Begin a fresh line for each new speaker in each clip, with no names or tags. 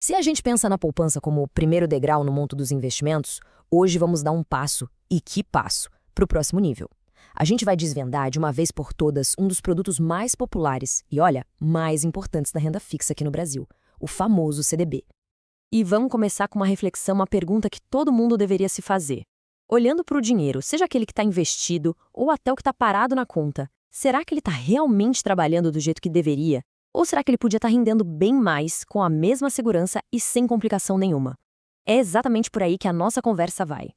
Se a gente pensa na poupança como o primeiro degrau no monte dos investimentos, hoje vamos dar um passo, e que passo, para o próximo nível. A gente vai desvendar de uma vez por todas um dos produtos mais populares e, olha, mais importantes da renda fixa aqui no Brasil, o famoso CDB. E vamos começar com uma reflexão, uma pergunta que todo mundo deveria se fazer. Olhando para o dinheiro, seja aquele que está investido ou até o que está parado na conta, será que ele está realmente trabalhando do jeito que deveria? Ou será que ele podia estar rendendo bem mais, com a mesma segurança e sem complicação nenhuma? É exatamente por aí que a nossa conversa vai.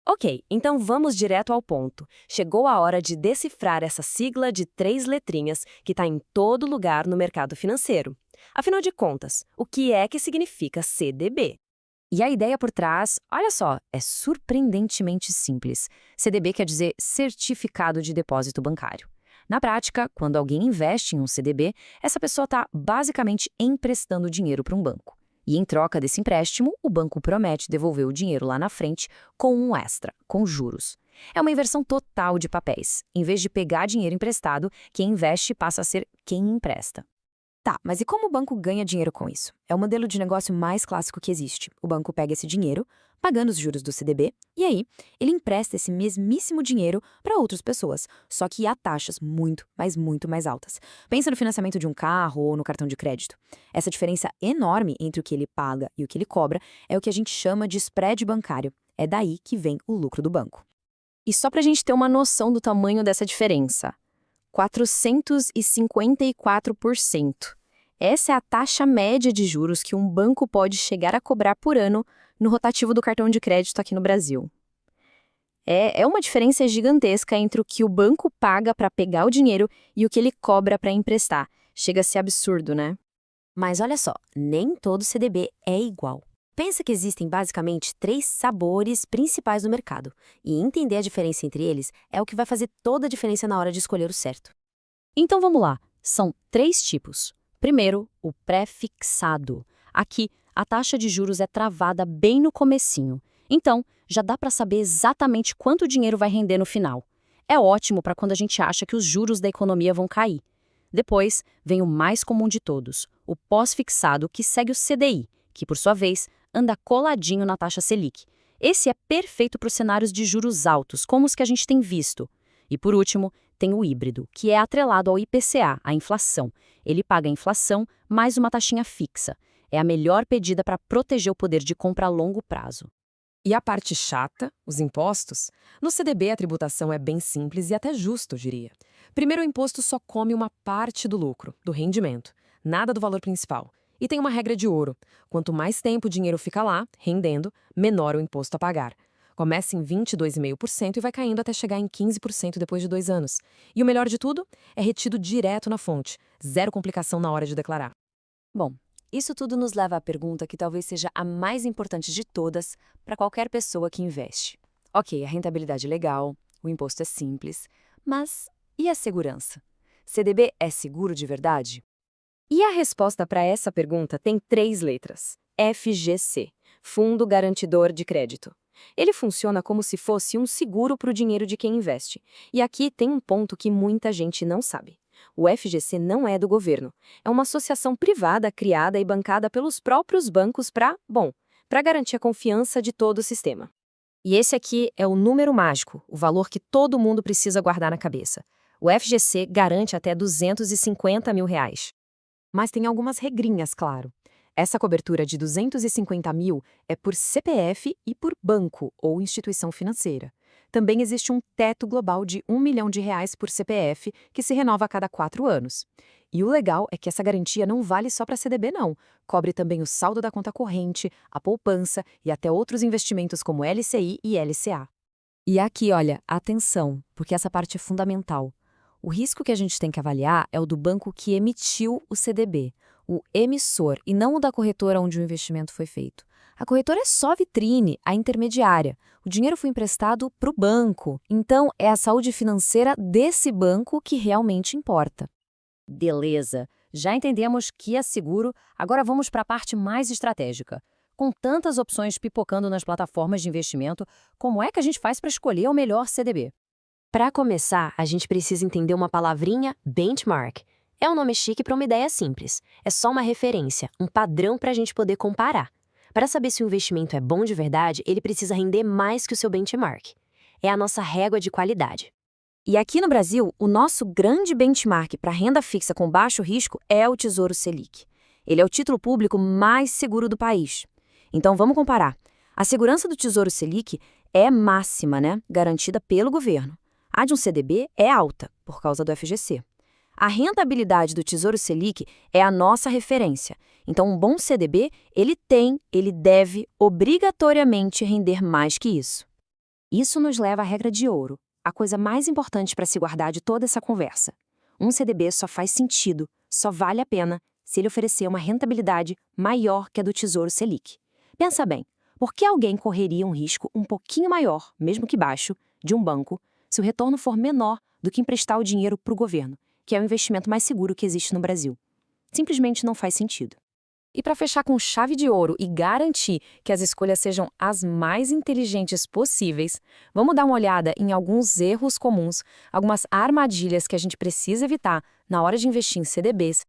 Ok, então vamos direto ao ponto. Chegou a hora de decifrar essa sigla de 3 letrinhas que está em todo lugar no mercado financeiro. Afinal de contas, o que é que significa CDB? E a ideia por trás, olha só, é surpreendentemente simples. CDB quer dizer Certificado de Depósito Bancário. Na prática, quando alguém investe em um CDB, essa pessoa está basicamente emprestando dinheiro para um banco. E em troca desse empréstimo, o banco promete devolver o dinheiro lá na frente com um extra, com juros. É uma inversão total de papéis. Em vez de pegar dinheiro emprestado, quem investe passa a ser quem empresta. Tá, mas e como o banco ganha dinheiro com isso? É o modelo de negócio mais clássico que existe. O banco pega esse dinheiro, pagando os juros do CDB, e aí ele empresta esse mesmíssimo dinheiro para outras pessoas, só que a taxas muito, mas muito mais altas. Pensa no financiamento de um carro ou no cartão de crédito. Essa diferença enorme entre o que ele paga e o que ele cobra é o que a gente chama de spread bancário. É daí que vem o lucro do banco. E só para a gente ter uma noção do tamanho dessa diferença, 454%. Essa é a taxa média de juros que um banco pode chegar a cobrar por ano no rotativo do cartão de crédito aqui no Brasil. É uma diferença gigantesca entre o que o banco paga para pegar o dinheiro e o que ele cobra para emprestar. Chega a ser absurdo, né? Mas olha só, nem todo CDB é igual. Pensa que existem basicamente 3 sabores principais no mercado, e entender a diferença entre eles é o que vai fazer toda a diferença na hora de escolher o certo. Então vamos lá, são 3 tipos. Primeiro, o pré-fixado. Aqui, a taxa de juros é travada bem no comecinho. Então, já dá para saber exatamente quanto dinheiro vai render no final. É ótimo para quando a gente acha que os juros da economia vão cair. Depois, vem o mais comum de todos, o pós-fixado, que segue o CDI, que, por sua vez, anda coladinho na taxa Selic. Esse é perfeito para os cenários de juros altos, como os que a gente tem visto. E, por último, tem o híbrido, que é atrelado ao IPCA, a inflação. Ele paga a inflação mais uma taxinha fixa. É a melhor pedida para proteger o poder de compra a longo prazo.
E a parte chata, os impostos? No CDB a tributação é bem simples e até justa, eu diria. Primeiro, o imposto só come uma parte do lucro, do rendimento, nada do valor principal. E tem uma regra de ouro: quanto mais tempo o dinheiro fica lá, rendendo, menor o imposto a pagar. Começa em 22,5% e vai caindo até chegar em 15% depois de 2 anos. E o melhor de tudo é retido direto na fonte, zero complicação na hora de declarar.
Bom, isso tudo nos leva à pergunta que talvez seja a mais importante de todas para qualquer pessoa que investe. Ok, a rentabilidade é legal, o imposto é simples, mas e a segurança? CDB é seguro de verdade? E a resposta para essa pergunta tem 3 letras: FGC, Fundo Garantidor de Crédito. Ele funciona como se fosse um seguro para o dinheiro de quem investe. E aqui tem um ponto que muita gente não sabe. O FGC não é do governo. É uma associação privada criada e bancada pelos próprios bancos para garantir a confiança de todo o sistema. E esse aqui é o número mágico, o valor que todo mundo precisa guardar na cabeça. O FGC garante até R$ 250 mil. Mas tem algumas regrinhas, claro. Essa cobertura de 250 mil é por CPF e por banco ou instituição financeira. Também existe um teto global de R$ 1 milhão por CPF, que se renova a cada 4 anos. E o legal é que essa garantia não vale só para CDB, não. Cobre também o saldo da conta corrente, a poupança e até outros investimentos como LCI e LCA. E aqui, olha, atenção, porque essa parte é fundamental. O risco que a gente tem que avaliar é o do banco que emitiu o CDB, o emissor, e não o da corretora onde o investimento foi feito. A corretora é só vitrine, a intermediária. O dinheiro foi emprestado para o banco. Então, é a saúde financeira desse banco que realmente importa. Beleza, já entendemos que é seguro, agora vamos para a parte mais estratégica. Com tantas opções pipocando nas plataformas de investimento, como é que a gente faz para escolher o melhor CDB? Para começar, a gente precisa entender uma palavrinha: benchmark. É um nome chique para uma ideia simples. É só uma referência, um padrão para a gente poder comparar. Para saber se o investimento é bom de verdade, ele precisa render mais que o seu benchmark. É a nossa régua de qualidade. E aqui no Brasil, o nosso grande benchmark para renda fixa com baixo risco é o Tesouro Selic. Ele é o título público mais seguro do país. Então vamos comparar. A segurança do Tesouro Selic é máxima, né? Garantida pelo governo. A de um CDB é alta, por causa do FGC. A rentabilidade do Tesouro Selic é a nossa referência. Então, um bom CDB, ele deve obrigatoriamente render mais que isso. Isso nos leva à regra de ouro, a coisa mais importante para se guardar de toda essa conversa. Um CDB só faz sentido, só vale a pena, se ele oferecer uma rentabilidade maior que a do Tesouro Selic. Pensa bem, por que alguém correria um risco um pouquinho maior, mesmo que baixo, de um banco, se o retorno for menor do que emprestar o dinheiro para o governo, que é o investimento mais seguro que existe no Brasil? Simplesmente não faz sentido.
E para fechar com chave de ouro e garantir que as escolhas sejam as mais inteligentes possíveis, vamos dar uma olhada em alguns erros comuns, algumas armadilhas que a gente precisa evitar na hora de investir em CDBs.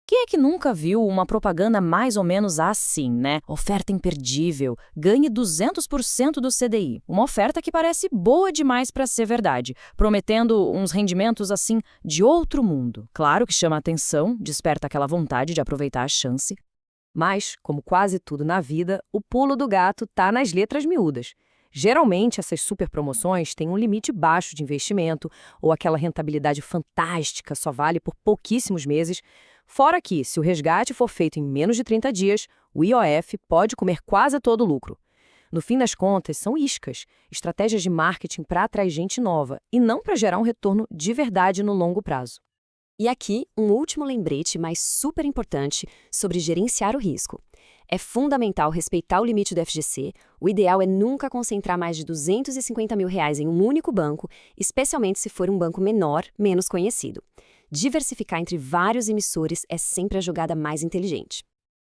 Quem é que nunca viu uma propaganda mais ou menos assim, né? Oferta imperdível, ganhe 200% do CDI. Uma oferta que parece boa demais para ser verdade, prometendo uns rendimentos assim de outro mundo. Claro que chama a atenção, desperta aquela vontade de aproveitar a chance. Mas, como quase tudo na vida, o pulo do gato está nas letras miúdas. Geralmente, essas super promoções têm um limite baixo de investimento, ou aquela rentabilidade fantástica só vale por pouquíssimos meses. Fora que, se o resgate for feito em menos de 30 dias, o IOF pode comer quase todo o lucro. No fim das contas, são iscas, estratégias de marketing para atrair gente nova, e não para gerar um retorno de verdade no longo prazo.
E aqui, um último lembrete, mas super importante, sobre gerenciar o risco. É fundamental respeitar o limite do FGC, o ideal é nunca concentrar mais de R$ 250 mil em um único banco, especialmente se for um banco menor, menos conhecido. Diversificar entre vários emissores é sempre a jogada mais inteligente.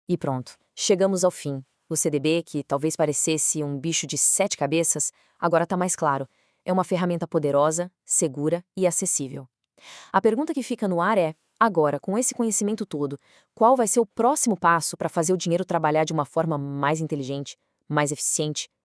E pronto, chegamos ao fim. O CDB, que talvez parecesse um bicho de 7 cabeças, agora está mais claro. É uma ferramenta poderosa, segura e acessível. A pergunta que fica no ar é, agora, com esse conhecimento todo, qual vai ser o próximo passo para fazer o dinheiro trabalhar de uma forma mais inteligente, mais eficiente,